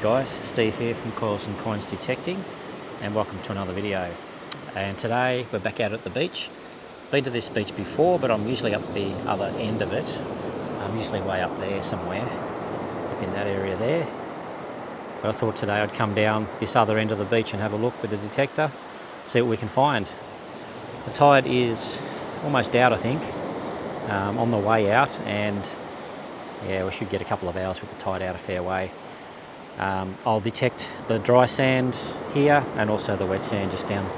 guys, Steve here from Coils and Coins Detecting, and welcome to another video. And today we're back out at the beach. Been to this beach before, but I'm usually up the other end of it. I'm usually way up there somewhere, up in that area there. But I thought today I'd come down this other end of the beach and have a look with the detector, see what we can find. The tide is almost out, I think, on the way out, and yeah, we should get a couple of hours with the tide out a fair way. I'll detect the dry sand here and also the wet sand just down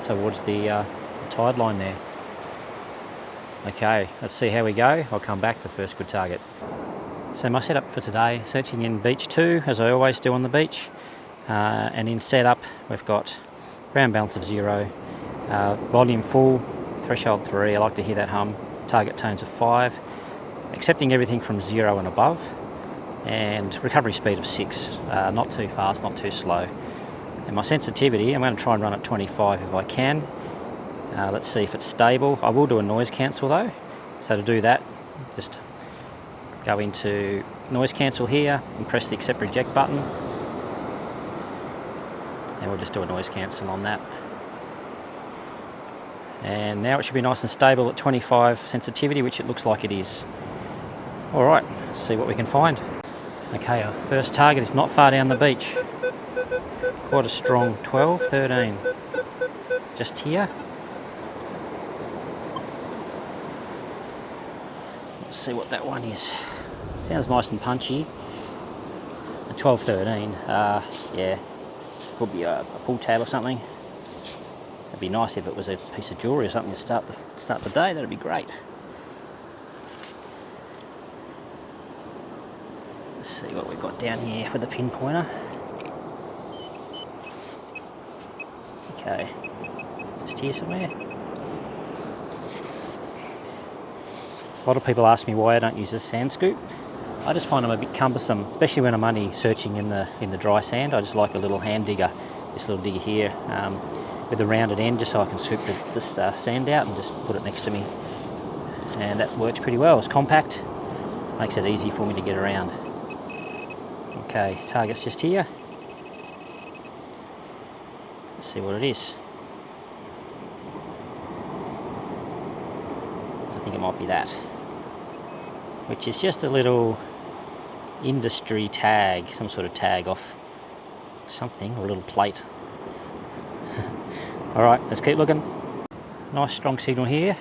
towards the tide line there. Okay, let's see how we go. I'll come back with first good target. So my setup for today, searching in beach 2 as I always do on the beach, and in setup we've got ground balance of 0, volume full, threshold 3, I like to hear that hum, target tones of 5, accepting everything from 0 and above, and recovery speed of 6, not too fast, not too slow. And my sensitivity, I'm going to try and run at 25 if I can. Let's see if it's stable. I will do a noise cancel though, so to do that, just go into noise cancel here and press the accept reject button, and we'll just do a noise cancel on that. And now it should be nice and stable at 25 sensitivity, which it looks like it is. Alright, let's see what we can find. Okay, our first target is not far down the beach. Quite a strong 12, 13. Just here. Let's see what that one is. Sounds nice and punchy. A 12, 13. Yeah, could be a pull tab or something. It'd be nice if it was a piece of jewellery or something to start the day. That'd be great. Let's see what we've got down here with the pinpointer. Okay, just here somewhere. A lot of people ask me why I don't use a sand scoop. I just find them a bit cumbersome, especially when I'm only searching in the dry sand. I just like a little hand digger, this little digger here, with a rounded end, just so I can scoop this sand out and just put it next to me. And that works pretty well. It's compact, makes it easy for me to get around. Okay, target's just here. Let's see what it is. I think it might be that, which is just a little industry tag, some sort of tag off something, or a little plate. Alright, let's keep looking. Nice strong signal here.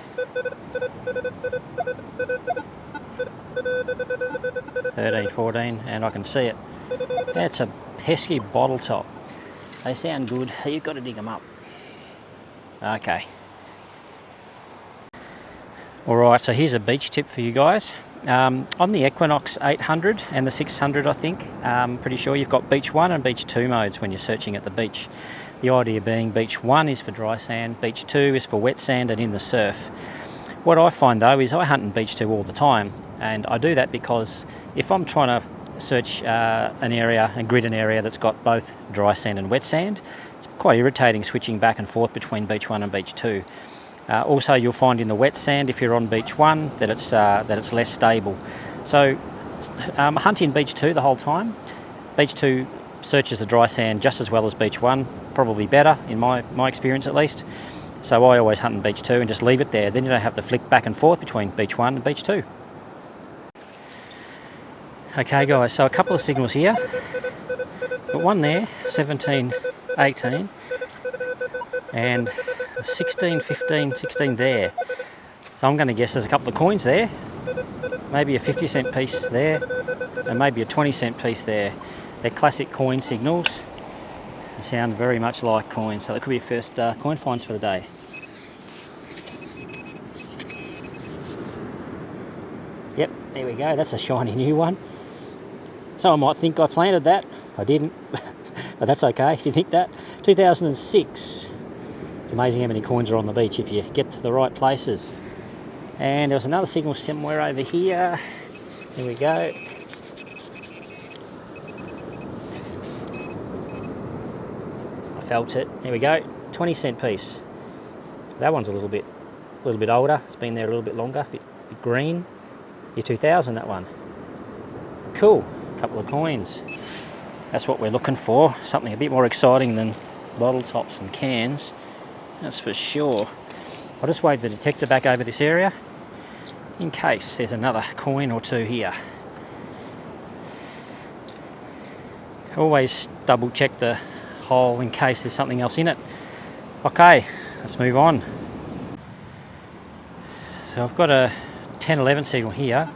13, 14, and I can see it. That's a pesky bottle top. They sound good. You've got to dig them up. Okay. Alright, so here's a beach tip for you guys. On the Equinox 800 and the 600, I think, pretty sure you've got beach 1 and beach 2 modes when you're searching at the beach. The idea being beach 1 is for dry sand, beach 2 is for wet sand and in the surf. What I find though is I hunt in beach 2 all the time, and I do that because if I'm trying to search an area and grid an area that's got both dry sand and wet sand, it's quite irritating switching back and forth between beach 1 and beach 2. Also, you'll find in the wet sand, if you're on beach 1, that it's less stable. So hunt in beach 2 the whole time. Beach 2 searches the dry sand just as well as beach 1, probably better in my experience at least. So I always hunt in beach 2 and just leave it there. Then you don't have to flick back and forth between beach 1 and beach 2. Okay guys, so a couple of signals here. Got one there, 17, 18, and 16, 15, 16 there. So I'm going to guess there's a couple of coins there. Maybe a 50-cent piece there, and maybe a 20-cent piece there. They're classic coin signals. They sound very much like coins, so that could be your first coin finds for the day. Yep, there we go, that's a shiny new one. Someone might think I planted that. I didn't, but that's okay if you think that. 2006. It's amazing how many coins are on the beach if you get to the right places. And there was another signal somewhere over here. Here we go. I felt it. Here we go. 20-cent piece. That one's a little bit older. It's been there a little bit longer. Bit green. Year 2000, that one. Cool. A couple of coins. That's what we're looking for, something a bit more exciting than bottle tops and cans, that's for sure. I'll just wave the detector back over this area in case there's another coin or two here. Always double check the hole in case there's something else in it. Okay, let's move on. So I've got a 10-11 signal here.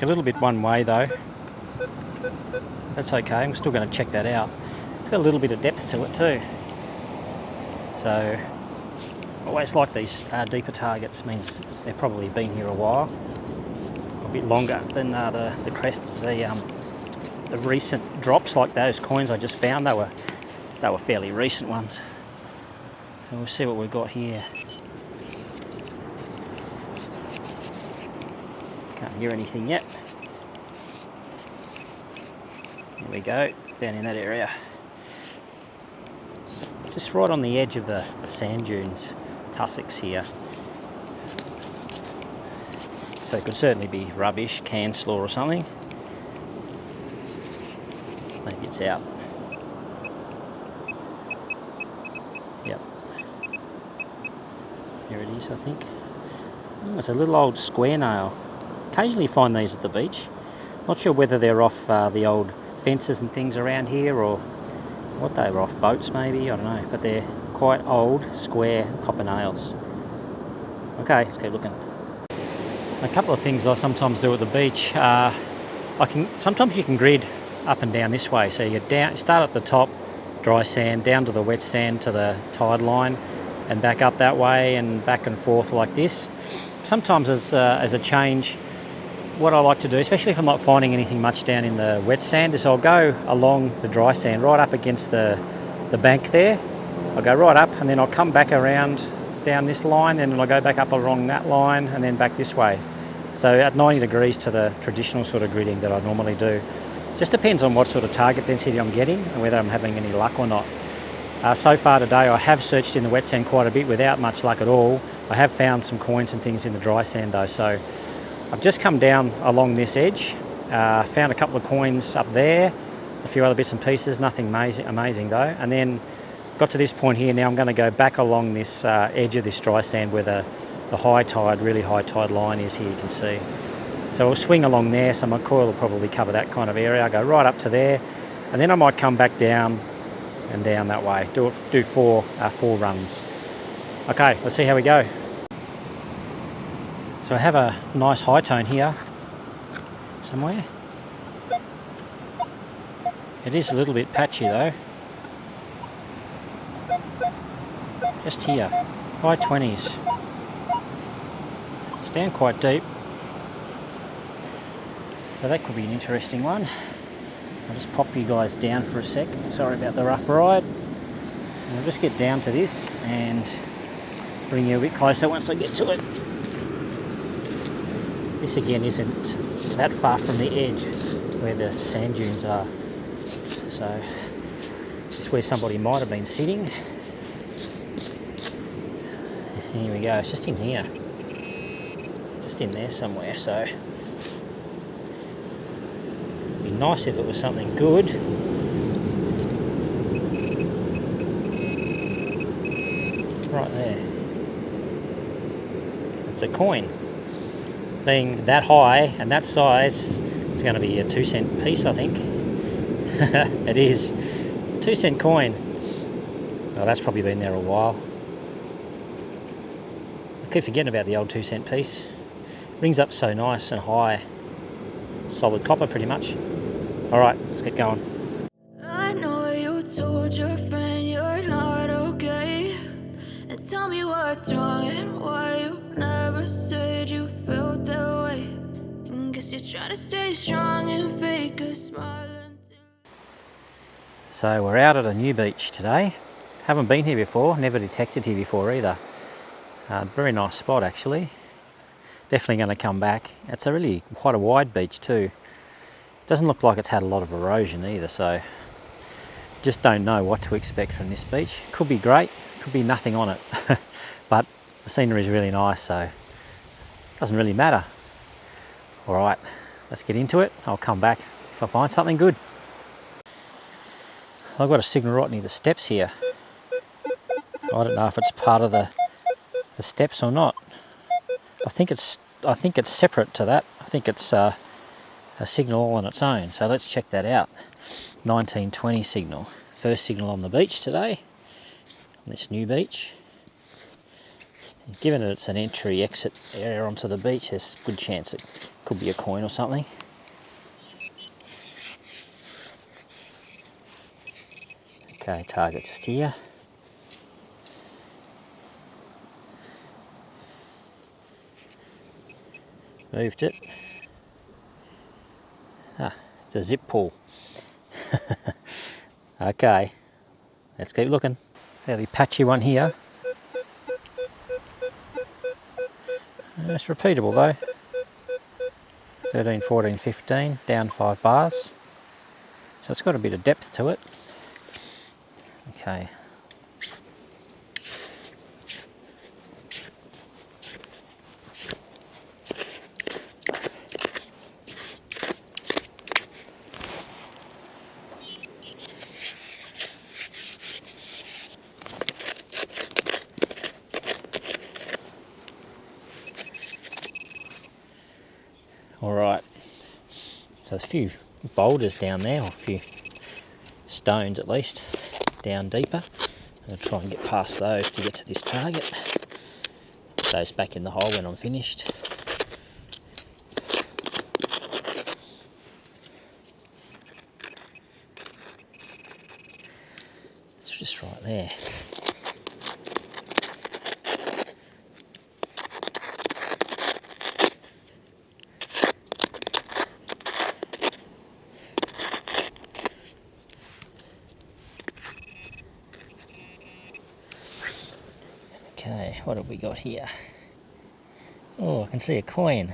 A little bit one way though. That's okay, I'm still going to check that out. It's got a little bit of depth to it too. So I always like these deeper targets, means they've probably been here a while. A bit longer than the recent drops, like those coins I just found. They were fairly recent ones. So we'll see what we've got here. Can't hear anything yet. Here we go, down in that area. It's just right on the edge of the sand dunes, tussocks here. So it could certainly be rubbish, can slaw or something. Maybe it's out. Yep. Here it is, I think. Oh, it's a little old square nail. Occasionally find these at the beach. Not sure whether they're off the old fences and things around here, or what they were, off boats maybe, I don't know. But they're quite old, square copper nails. Okay, let's keep looking. A couple of things I sometimes do at the beach. Sometimes you can grid up and down this way. So you start at the top, dry sand, down to the wet sand to the tide line, and back up that way and back and forth like this. Sometimes as a change, what I like to do, especially if I'm not finding anything much down in the wet sand, is I'll go along the dry sand right up against the bank there. I'll go right up and then I'll come back around down this line, then I'll go back up along that line and then back this way. So at 90 degrees to the traditional sort of gridding that I normally do. Just depends on what sort of target density I'm getting and whether I'm having any luck or not. So far today I have searched in the wet sand quite a bit without much luck at all. I have found some coins and things in the dry sand though, so I've just come down along this edge, found a couple of coins up there, a few other bits and pieces, nothing amazing though, and then got to this point here. Now I'm going to go back along this edge of this dry sand where the high tide, really high tide line is here, you can see. So I'll swing along there, so my coil will probably cover that kind of area. I'll go right up to there, and then I might come back down and down that way, do four runs. Okay, let's see how we go. So I have a nice high tone here somewhere. It is a little bit patchy though. Just here, high 20s. It's down quite deep. So that could be an interesting one. I'll just pop you guys down for a sec. Sorry about the rough ride. And I'll just get down to this and bring you a bit closer once I get to it. This again isn't that far from the edge where the sand dunes are. So it's where somebody might have been sitting. Here we go, it's just in here. Just in there somewhere, so it'd be nice if it was something good. Right there. It's a coin. Being that high and that size, it's going to be a 2-cent piece, I think. It is. 2-cent coin. Well, that's probably been there a while. I keep forgetting about the old 2-cent piece. Rings up so nice and high. Solid copper, pretty much. Alright, let's get going. I know you told your friend you're not okay, and tell me what's wrong and why you never said you felt that way. And guess you're trying to stay strong and fake a smile until... So we're out at a new beach today. Haven't been here before, never detected here before either. Very nice spot actually. Definitely going to come back. It's a really quite a wide beach too. Doesn't look like it's had a lot of erosion either, so just don't know what to expect from this beach. Could be great, could be nothing on it, but the scenery is really nice, so it doesn't really matter. All right, let's get into it. I'll come back if I find something good. I've got a signal right near the steps here. I don't know if it's part of the steps or not. I think it's separate to that. I think it's a signal all on its own. So let's check that out. 1920 signal. First signal on the beach today. On this new beach. Given that it's an entry-exit area onto the beach, there's a good chance it could be a coin or something. Okay, target just here. Moved it. Ah, it's a zip pull. Okay, let's keep looking. Fairly patchy one here. It's repeatable though. 13, 14, 15, down 5 bars. So it's got a bit of depth to it. Okay. Alright, so there's a few boulders down there, or a few stones at least, down deeper. I'll try and get past those to get to this target. Put those back in the hole when I'm finished. It's just right there. Okay, what have we got here? Oh, I can see a coin.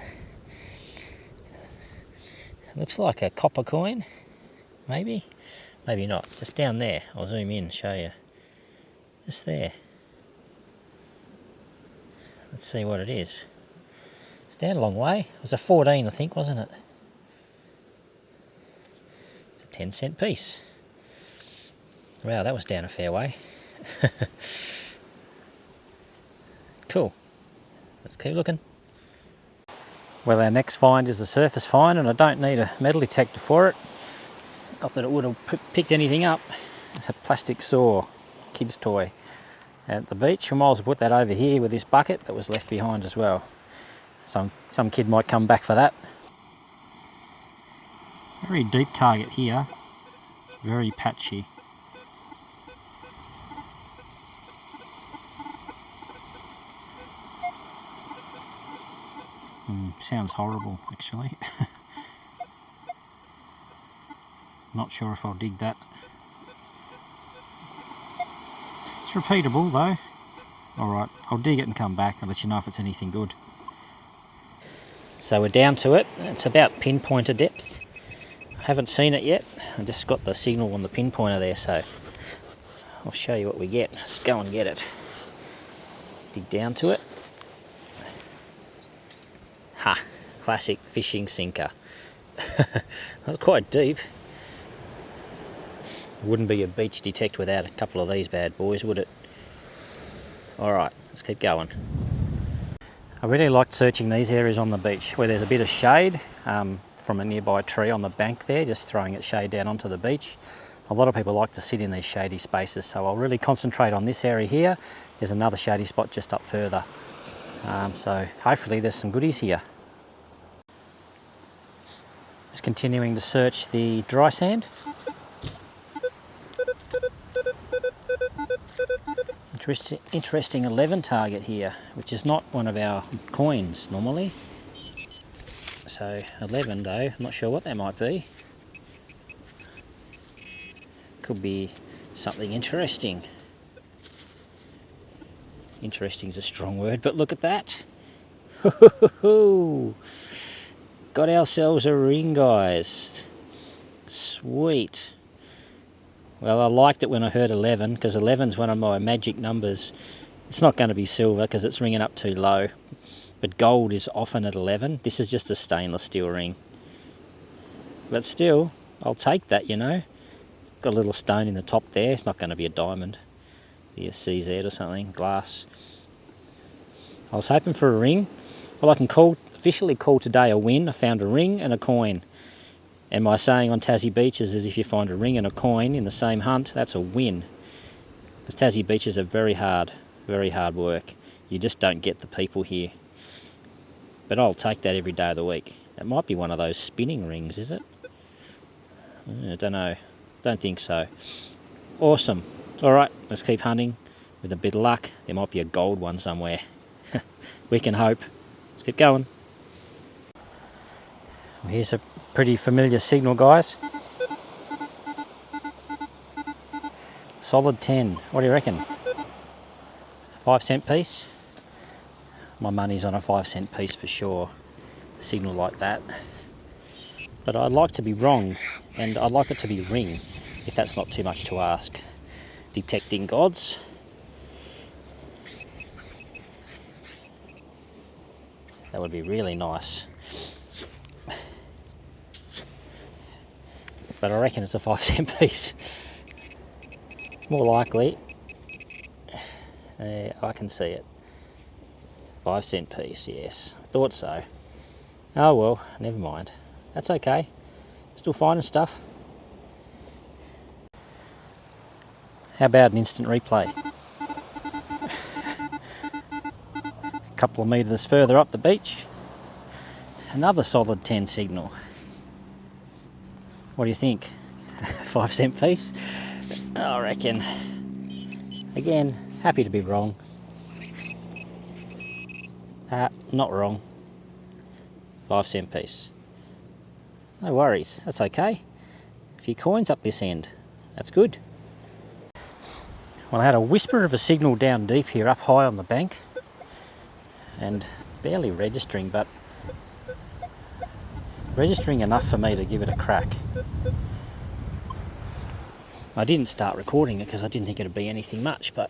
It looks like a copper coin, maybe? Maybe not. Just down there. I'll zoom in and show you. Just there. Let's see what it is. It's down a long way. It was a 14, I think, wasn't it? It's a 10-cent piece. Wow, that was down a fair way. Cool. Let's keep looking. Well, our next find is a surface find, and I don't need a metal detector for it. Not that it would have picked anything up. It's a plastic saw, kid's toy, at the beach. We might as well put that over here with this bucket that was left behind as well. Some kid might come back for that. Very deep target here. Very patchy. Sounds horrible, actually. Not sure if I'll dig that. It's repeatable though. Alright, I'll dig it and come back and let you know if it's anything good. So we're down to it. It's about pinpointer depth. I haven't seen it yet. I just got the signal on the pinpointer there, so I'll show you what we get. Let's go and get it. Dig down to it. Ha! Classic fishing sinker. That's quite deep. It wouldn't be a beach detect without a couple of these bad boys, would it? Alright, let's keep going. I really liked searching these areas on the beach where there's a bit of shade from a nearby tree on the bank there, just throwing its shade down onto the beach. A lot of people like to sit in these shady spaces, so I'll really concentrate on this area here. There's another shady spot just up further. So hopefully there's some goodies here. Just continuing to search the dry sand. Interesting 11 target here, which is not one of our coins normally. So 11 though, I'm not sure what that might be. Could be something interesting. Interesting is a strong word, but look at that. Got ourselves a ring, guys. Sweet. Well, I liked it when I heard 11, because 11's one of my magic numbers. It's not going to be silver because it's ringing up too low, but gold is often at 11. This is just a stainless steel ring. but still, I'll take that, you know. It's got a little stone in the top there. It's not going to be a diamond. Be a CZ or something, glass. I was hoping for a ring. Well, I can officially call today a win. I found a ring and a coin. And my saying on Tassie beaches is if you find a ring and a coin in the same hunt, that's a win. Because Tassie beaches are very hard work. You just don't get the people here. But I'll take that every day of the week. It might be one of those spinning rings, is it? I don't know. Don't think so. Awesome. All right, let's keep hunting. With a bit of luck, there might be a gold one somewhere. We can hope. Let's keep going. Well, here's a pretty familiar signal, guys. Solid 10. What do you reckon? 5-cent piece? My money's on a 5-cent piece for sure. A signal like that. But I'd like to be wrong, and I'd like it to be ring, if that's not too much to ask. Detecting gods. That would be really nice. But I reckon it's a 5-cent piece. More likely. I can see it. 5-cent piece, yes. Thought so. Oh well, never mind. That's okay. Still finding stuff. How about an instant replay? A couple of metres further up the beach, another solid 10 signal. What do you think? 5-cent piece? I reckon. Again, happy to be wrong. Not wrong. 5-cent piece. No worries, that's okay. A few coins up this end. That's good. Well, I had a whisper of a signal down deep here, up high on the bank. And barely registering, but registering enough for me to give it a crack. I didn't start recording it because I didn't think it'd be anything much, but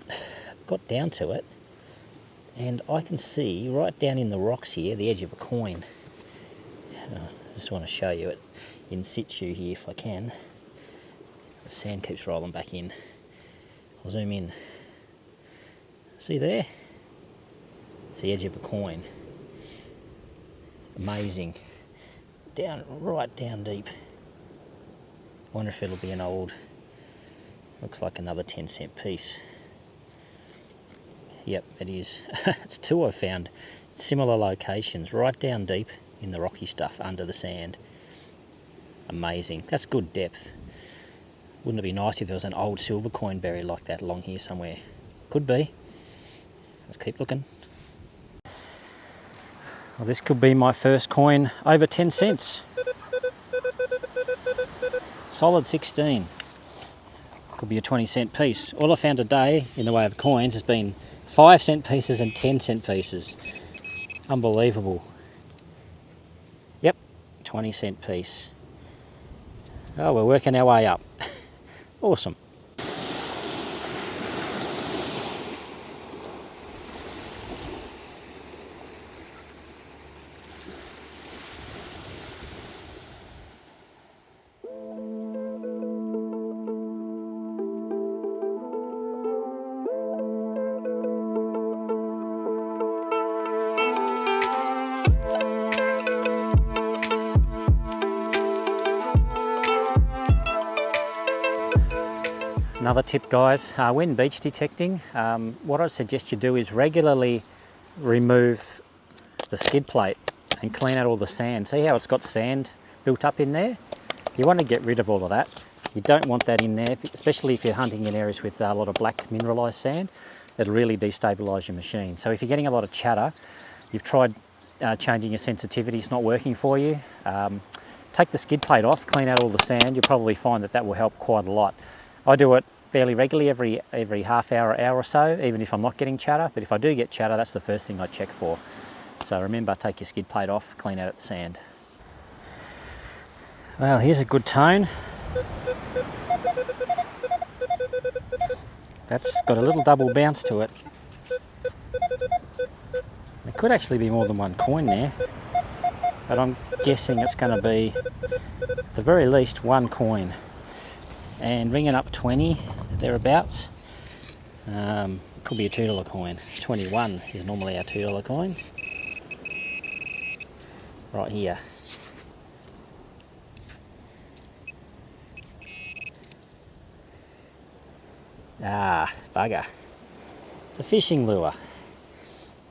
got down to it and I can see right down in the rocks here the edge of a coin. I just want to show you it in situ here if I can. The sand keeps rolling back in. I'll zoom in. See there? It's the edge of a coin. Amazing. Right down deep. Wonder if it'll be an old, looks like another 10-cent piece. Yep, it is. It's two I've found. Similar locations, right down deep in the rocky stuff under the sand. Amazing. That's good depth. Wouldn't it be nice if there was an old silver coin buried like that along here somewhere? Could be. Let's keep looking. Well, this could be my first coin over 10 cents. Solid 16. Could be a 20-cent piece. All I found today in the way of coins has been 5-cent pieces and 10-cent pieces. Unbelievable. Yep, 20-cent piece. Oh, we're working our way up. Awesome. Another tip, guys, when beach detecting, what I suggest you do is regularly remove the skid plate and clean out all the sand. See how it's got sand built up in there? You want to get rid of all of that. You don't want that in there, especially if you're hunting in areas with a lot of black mineralised sand. It'll really destabilise your machine. So if you're getting a lot of chatter, you've tried changing your sensitivity, it's not working for you, take the skid plate off, clean out all the sand. You'll probably find that will help quite a lot. I do it fairly regularly, every half hour or so, even if I'm not getting chatter. But if I do get chatter, that's the first thing I check for. So remember, take your skid plate off, clean out the sand. Well, here's a good tone. That's got a little double bounce to it. There could actually be more than one coin there, but I'm guessing it's going to be the very least 1 coin, and ringing up 20 thereabouts. Could be a $2 coin. 21 is normally our $2 coins. Right here. Ah, bugger. It's a fishing lure.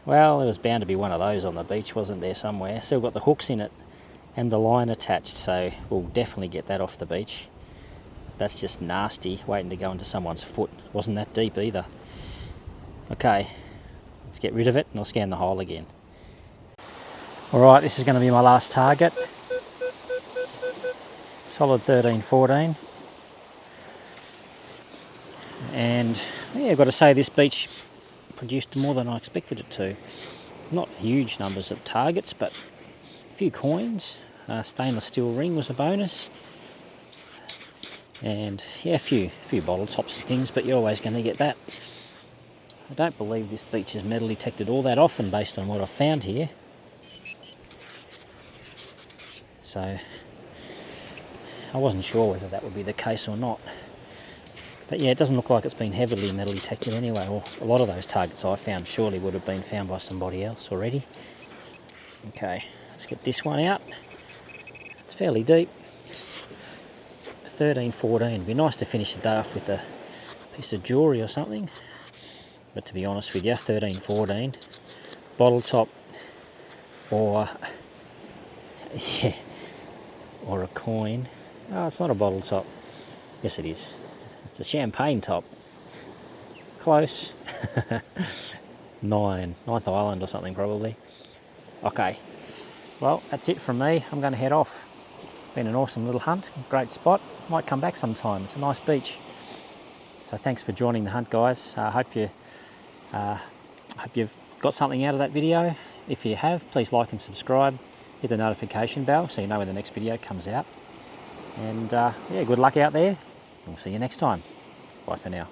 Well, there was bound to be one of those on the beach, wasn't there, somewhere? Still got the hooks in it and the line attached, so we'll definitely get that off the beach. That's just nasty, waiting to go into someone's foot. Wasn't that deep either. Okay, let's get rid of it and I'll scan the hole again. Alright, this is going to be my last target. Solid 13-14. And yeah, I've got to say this beach produced more than I expected it to. Not huge numbers of targets, but a few coins. Stainless steel ring was a bonus. And yeah, a few bottle tops and things, but you're always going to get that. I don't believe this beach is metal detected all that often based on what I've found here. So I wasn't sure whether that would be the case or not. But yeah, it doesn't look like it's been heavily metal detected anyway. Well, a lot of those targets I found surely would have been found by somebody else already. Okay, let's get this one out. It's fairly deep. 13-14. It'd be nice to finish the day off with a piece of jewellery or something. But to be honest with you, 13-14. Bottle top or yeah, or a coin. Oh, it's not a bottle top. Yes, it is. It's a champagne top. Close. 9th Island or something probably. Okay. Well, that's it from me. I'm going to head off. Been an awesome little hunt. Great spot. Might come back sometime. It's a nice beach. So thanks for joining the hunt, guys. I hope you've got something out of that video. If you have, please like and subscribe. Hit the notification bell so you know when the next video comes out. And yeah, good luck out there. We'll see you next time. Bye for now.